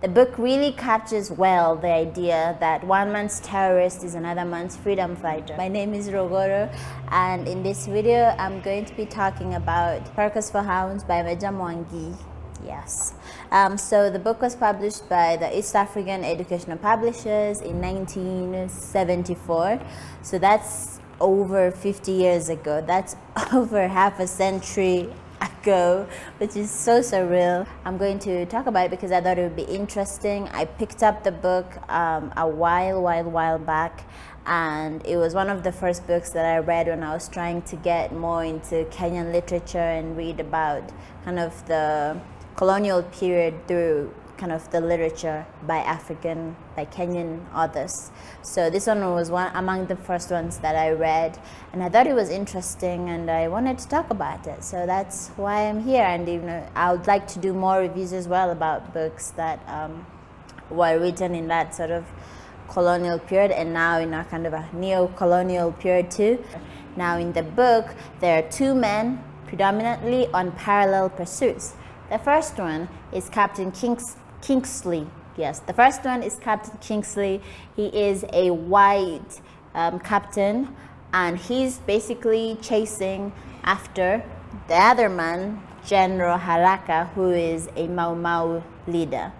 The book really captures well the idea that one man's terrorist is another man's freedom fighter. My name is Rogoro, and in this video I'm going to be talking about Carcase for Hounds by Meja Mwangi. Yes. So the book was published by the East African Educational Publishers in 1974. So that's over 50 years ago. That's over half a century ago, which is so surreal. I'm going to talk about it because I thought it would be interesting. I picked up the book a while back, and it was one of the first books that I read when I was trying to get more into Kenyan literature and read about kind of the colonial period through kind of the literature by Kenyan authors. So this one was one among the first ones that I read, and I thought it was interesting and I wanted to talk about it. So that's why I'm here, and I would like to do more reviews as well about books that were written in that sort of colonial period and now in a kind of a neo-colonial period too. Now in the book there are two men predominantly on parallel pursuits. The first one is Captain Kingsley. Yes, the first one is Captain Kingsley. He is a white captain, and he's basically chasing after the other man, General Haraka, who is a Mau Mau leader.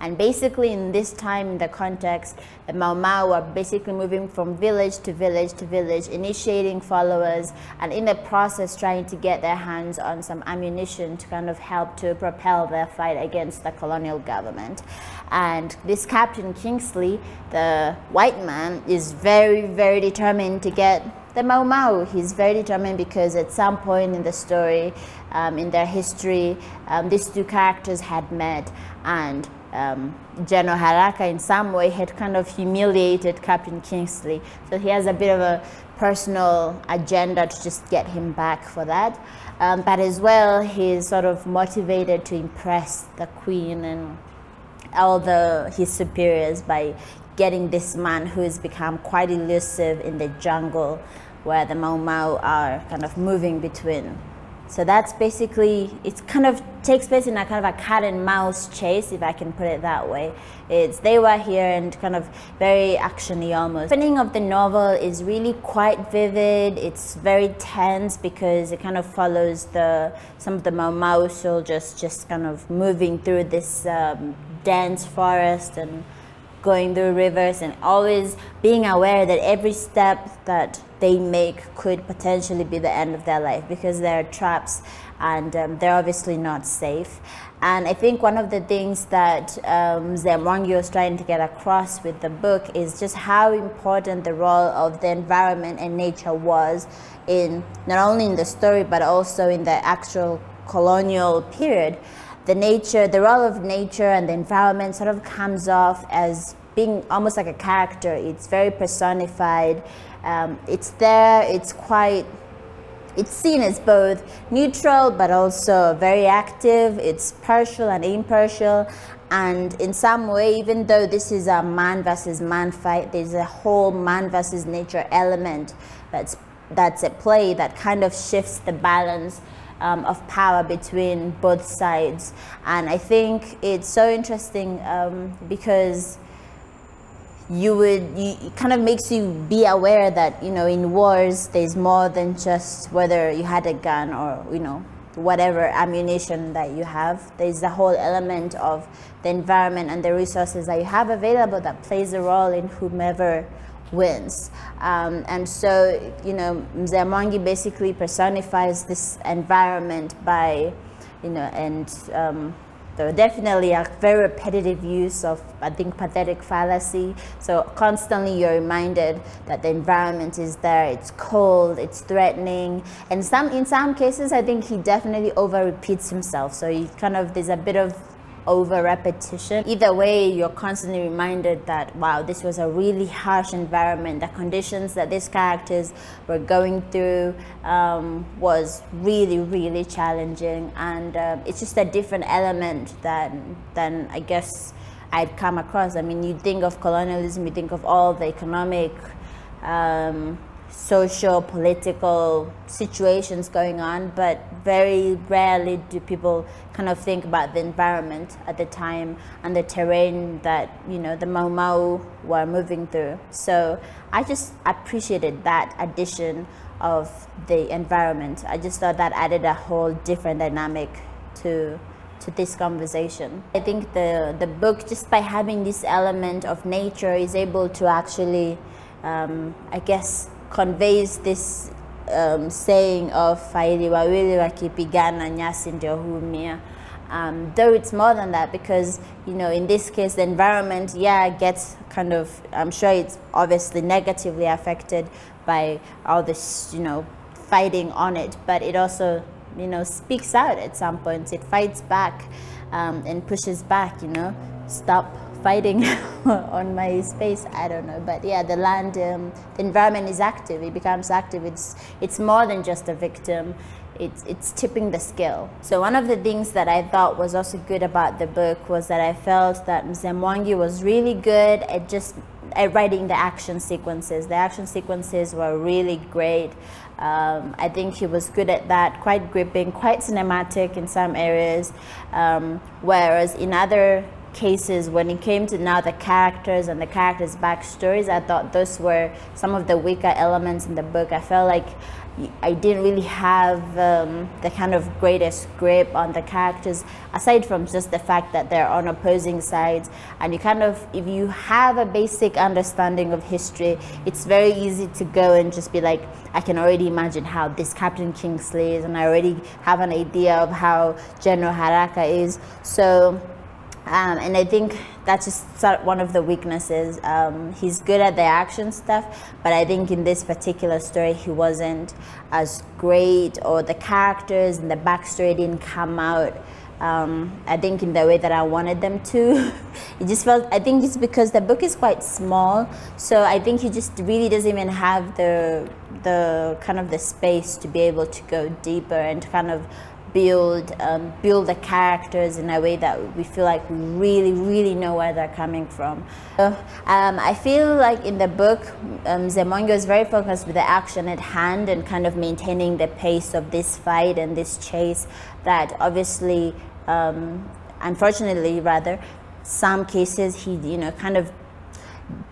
And basically in this time, in the context, the Mau Mau are basically moving from village to village to village, initiating followers, and in the process trying to get their hands on some ammunition to kind of help to propel their fight against the colonial government. And this Captain Kingsley, the white man, is very, very determined to get the Mau Mau. He's very determined because at some point in the story, in their history, these two characters had met, and General Haraka in some way had kind of humiliated Captain Kingsley. So he has a bit of a personal agenda to just get him back for that. But as well, he's sort of motivated to impress the Queen and all his superiors by getting this man who has become quite elusive in the jungle where the Mau Mau are kind of moving between. So that's basically, it kind of takes place in a kind of a cat and mouse chase, if I can put it that way. They were here and kind of very actiony almost. The opening of the novel is really quite vivid. It's very tense because it kind of follows some of the Mau Mau soldiers just kind of moving through this dense forest and going through rivers, and always being aware that every step that they make could potentially be the end of their life because there are traps, and they're obviously not safe. And I think one of the things that Mwangi was trying to get across with the book is just how important the role of the environment and nature was in not only in the story but also in the actual colonial period. The role of nature and the environment sort of comes off as being almost like a character. It's very personified. It's there. It's seen as both neutral but also very active. It's partial and impartial. And in some way, even though this is a man versus man fight, there's a whole man versus nature element that's at play that kind of shifts the balance of power between both sides. And I think it's so interesting because it kind of makes you be aware that in wars there's more than just whether you had a gun or whatever ammunition that you have. There's the whole element of the environment and the resources that you have available that plays a role in whomever wins. And so Meja Mwangi basically personifies this environment by there are definitely a very repetitive use of, I think, pathetic fallacy. So constantly you're reminded that the environment is there, it's cold, it's threatening. And in some cases, I think he definitely over-repeats himself. So there's a bit of over-repetition. Either way, you're constantly reminded that, wow, this was a really harsh environment. The conditions that these characters were going through was really, really challenging. And it's just a different element than I guess I'd come across. I mean, you think of colonialism, you think of all the economic, social, political situations going on, but very rarely do people kind of think about the environment at the time and the terrain that, you know, the Mau Mau were moving through. So I just appreciated that addition of the environment. I just thought that added a whole different dynamic to this conversation. I think the book, just by having this element of nature, is able to actually, I guess, conveys this saying of faili wawili wakipigana nyasi ndio huumia. Though it's more than that, because, you know, in this case the environment, yeah, gets kind of, I'm sure it's obviously negatively affected by all this, you know, fighting on it, but it also, you know, speaks out at some points. It fights back and pushes back, you know, stop fighting on my space, I don't know. But yeah, the land, the environment is active, it becomes active. It's more than just a victim, it's tipping the scale. So one of the things that I thought was also good about the book was that I felt that Meja Mwangi was really good at writing the action sequences. The action sequences were really great. I think he was good at that, quite gripping, quite cinematic in some areas, whereas in other cases, when it came to now the characters and the characters' backstories, I thought those were some of the weaker elements in the book. I felt like I didn't really have the kind of greatest grip on the characters, aside from just the fact that they're on opposing sides. And you kind of, if you have a basic understanding of history, it's very easy to go and just be like, I can already imagine how this Captain Kingsley is, and I already have an idea of how General Haraka is. So and I think that's just one of the weaknesses. He's good at the action stuff, but I think in this particular story he wasn't as great, or the characters and the backstory didn't come out, I think, in the way that I wanted them to. It just felt, I think it's because the book is quite small, so I think he just really doesn't even have the kind of the space to be able to go deeper and to kind of build the characters in a way that we feel like we really know where they're coming from. So, I feel like in the book, Meja Mwangi was very focused with the action at hand and kind of maintaining the pace of this fight and this chase that obviously, unfortunately rather, some cases he, you know, kind of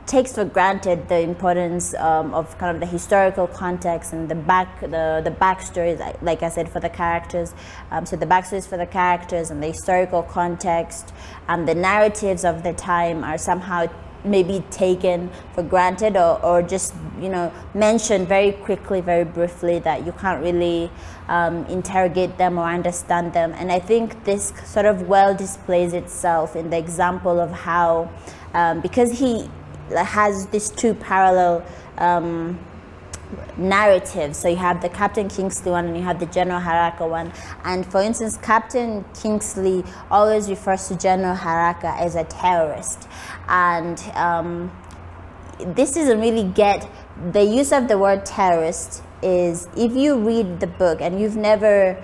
takes for granted the importance of kind of the historical context and the backstories, like I said, for the characters. So the backstories for the characters and the historical context and the narratives of the time are somehow maybe taken for granted, or just, you know, mentioned very quickly, very briefly, that you can't really interrogate them or understand them. And I think this sort of well displays itself in the example of how, because he has these two parallel narratives. So you have the Captain Kingsley one and you have the General Haraka one. And for instance, Captain Kingsley always refers to General Haraka as a terrorist. And this doesn't really get, the use of the word terrorist is, if you read the book and you've never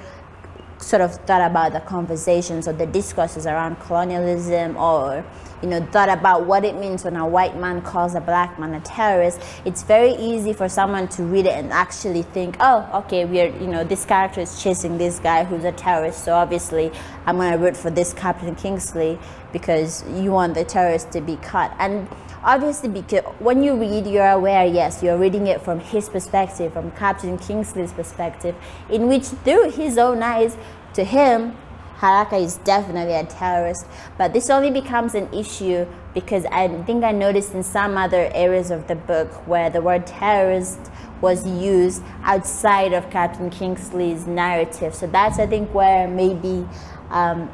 sort of thought about the conversations or the discourses around colonialism, or, you know, thought about what it means when a white man calls a black man a terrorist, it's very easy for someone to read it and actually think, oh, okay, you know, this character is chasing this guy who's a terrorist, so obviously I'm going to root for this Captain Kingsley because you want the terrorist to be caught. And obviously, because when you read, you're aware, yes, you're reading it from his perspective, from Captain Kingsley's perspective, in which, through his own eyes, to him, Haraka is definitely a terrorist. But this only becomes an issue because I think I noticed in some other areas of the book where the word terrorist was used outside of Captain Kingsley's narrative. So that's, I think, where maybe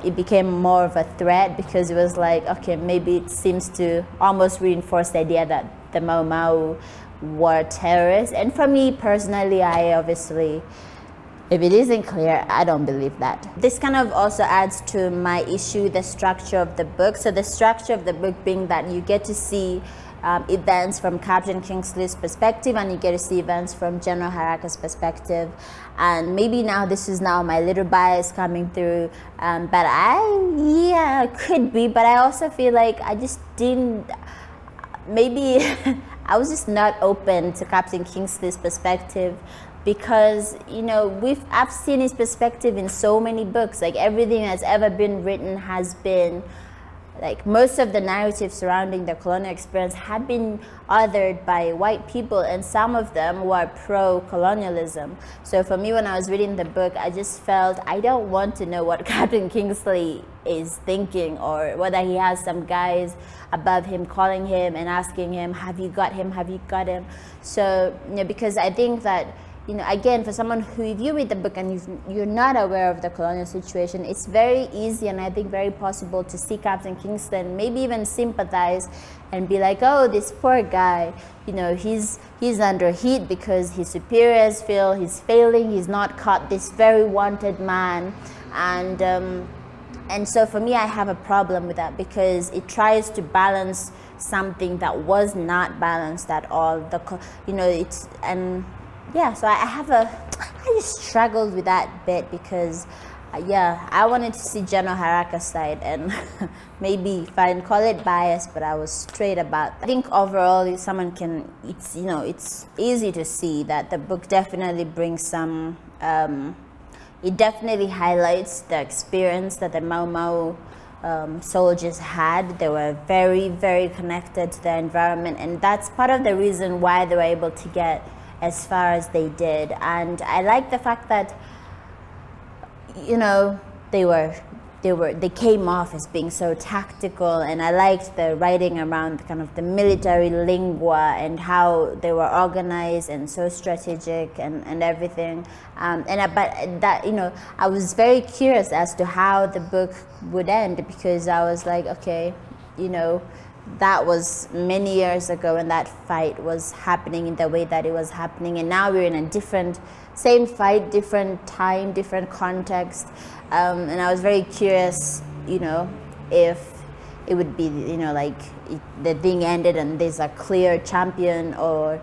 it became more of a threat, because it was like, okay, maybe it seems to almost reinforce the idea that the Mau Mau were terrorists. And for me personally, I obviously, if it isn't clear, I don't believe that. This kind of also adds to my issue, the structure of the book. So the structure of the book being that you get to see events from Captain Kingsley's perspective, and you get to see events from General Haraka's perspective. And maybe now this is now my little bias coming through, but yeah, could be, but I also feel like I just didn't, maybe I was just not open to Captain Kingsley's perspective because I've seen his perspective in so many books. Like everything that's ever been written has been, like, most of the narratives surrounding the colonial experience have been authored by white people, and some of them were pro-colonialism. So for me, when I was reading the book, I just felt I don't want to know what Captain Kingsley is thinking, or whether he has some guys above him calling him and asking him, have you got him, have you got him? So because I think that again, for someone who, if you read the book and you're not aware of the colonial situation, it's very easy and I think very possible to see Captain Kingston, maybe even sympathize and be like, oh, this poor guy, he's under heat because his superiors feel he's failing, he's not caught this very wanted man. And so for me, I have a problem with that, because it tries to balance something that was not balanced at all. So I just struggled with that bit, because I wanted to see General Haraka's side, and maybe call it bias, but I was straight about that. I think overall, if someone can, it's easy to see that the book definitely brings some, it definitely highlights the experience that the Mau Mau soldiers had. They were very, very connected to their environment, and that's part of the reason why they were able to get as far as they did. And I like the fact that they came off as being so tactical, and I liked the writing around kind of the military lingua and how they were organized and so strategic and everything. I was very curious as to how the book would end, because I was like, okay, that was many years ago, and that fight was happening in the way that it was happening, and now we're in a same fight, different time, different context, and I was very curious, if it would be, the thing ended and there's a clear champion, or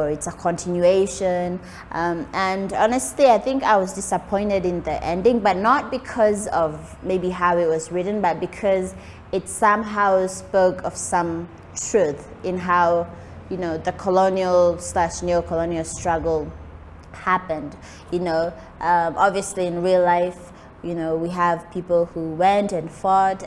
it's a continuation. And honestly, I think I was disappointed in the ending, but not because of maybe how it was written, but because it somehow spoke of some truth in how, the colonial/neo-colonial struggle happened. Obviously in real life, we have people who went and fought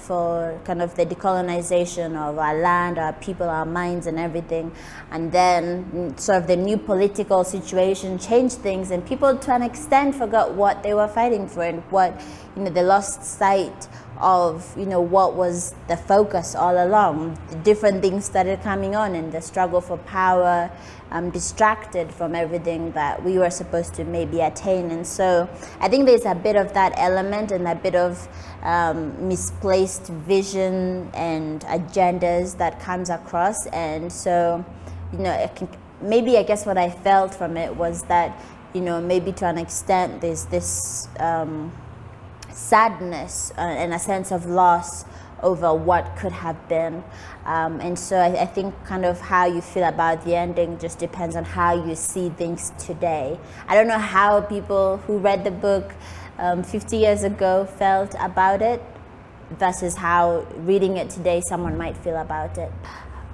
for kind of the decolonization of our land, our people, our minds and everything. And then sort of the new political situation changed things, and people to an extent forgot what they were fighting for, and what, they lost sight of, what was the focus all along. The different things started coming on, and the struggle for power distracted from everything that we were supposed to maybe attain. And so I think there's a bit of that element, and a bit of misplaced vision and agendas that comes across. And so, maybe I guess what I felt from it was that, maybe to an extent there's this sadness and a sense of loss over what could have been. And so I think kind of how you feel about the ending just depends on how you see things today. I don't know how people who read the book 50 years ago felt about it versus how reading it today someone might feel about it.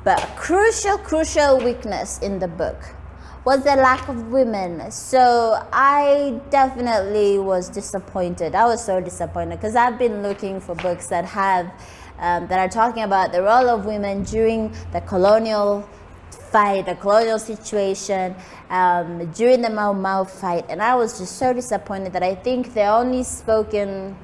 But a crucial weakness in the book was the lack of women. So I definitely was disappointed. I was so disappointed, because I've been looking for books that have that are talking about the role of women during the colonial fight, the colonial situation, during the Mau Mau fight, and I was just so disappointed that I think the only spoken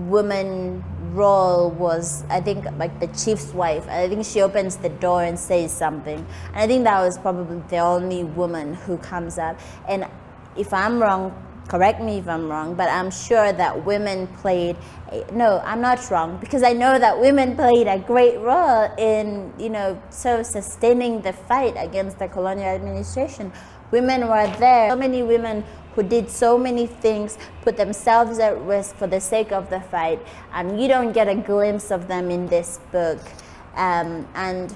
woman role was, I think, like the chief's wife. I think she opens the door and says something, and I think that was probably the only woman who comes up. And if I'm wrong, correct me if I'm wrong, but I'm sure that women played no, I'm not wrong, because I know that women played a great role in, so sustaining the fight against the colonial administration. Women were there, so many women who did so many things, put themselves at risk for the sake of the fight, and you don't get a glimpse of them in this book. And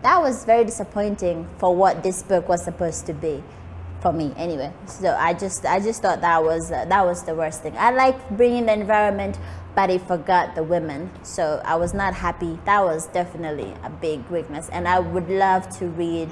that was very disappointing for what this book was supposed to be, for me anyway. So I just thought that was the worst thing. I liked bringing the environment, but it forgot the women, so I was not happy. That was definitely a big weakness, and I would love to read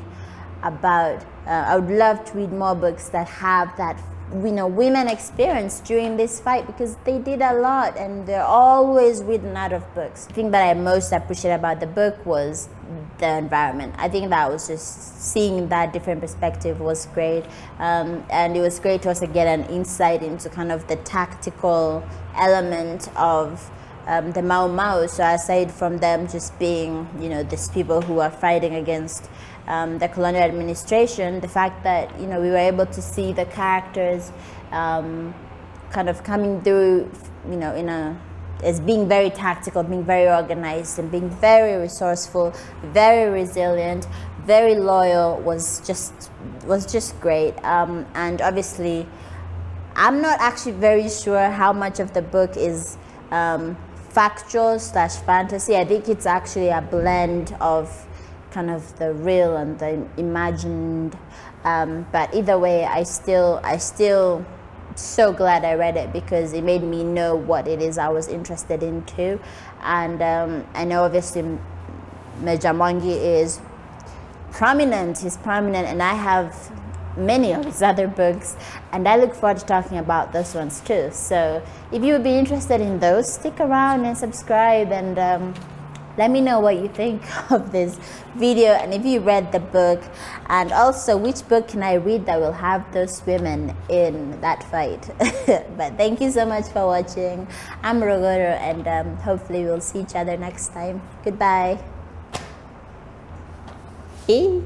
about, I would love to read more books that have that, you know, women experience during this fight, because they did a lot and they're always written out of books. The thing that I most appreciate about the book was the environment. I think that was just seeing that different perspective was great, and it was great to also get an insight into kind of the tactical element of the Mau Mau. So aside from them just being, you know, these people who are fighting against the colonial administration, the fact that, you know, we were able to see the characters kind of coming through, you know, as being very tactical, being very organized, and being very resourceful, very resilient, very loyal, was just great. And obviously, I'm not actually very sure how much of the book is factual / fantasy. I think it's actually a blend of kind of the real and the imagined, but either way, I still so glad I read it, because it made me know what it is I was interested in too. And I know obviously Meja Mwangi is prominent, he's prominent, and I have many of his other books, and I look forward to talking about those ones too. So if you would be interested in those, stick around and subscribe, and let me know what you think of this video, and if you read the book, and also which book can I read that will have those women in that fight. But thank you so much for watching. I'm Rogoro, and hopefully we'll see each other next time. Goodbye. Bye.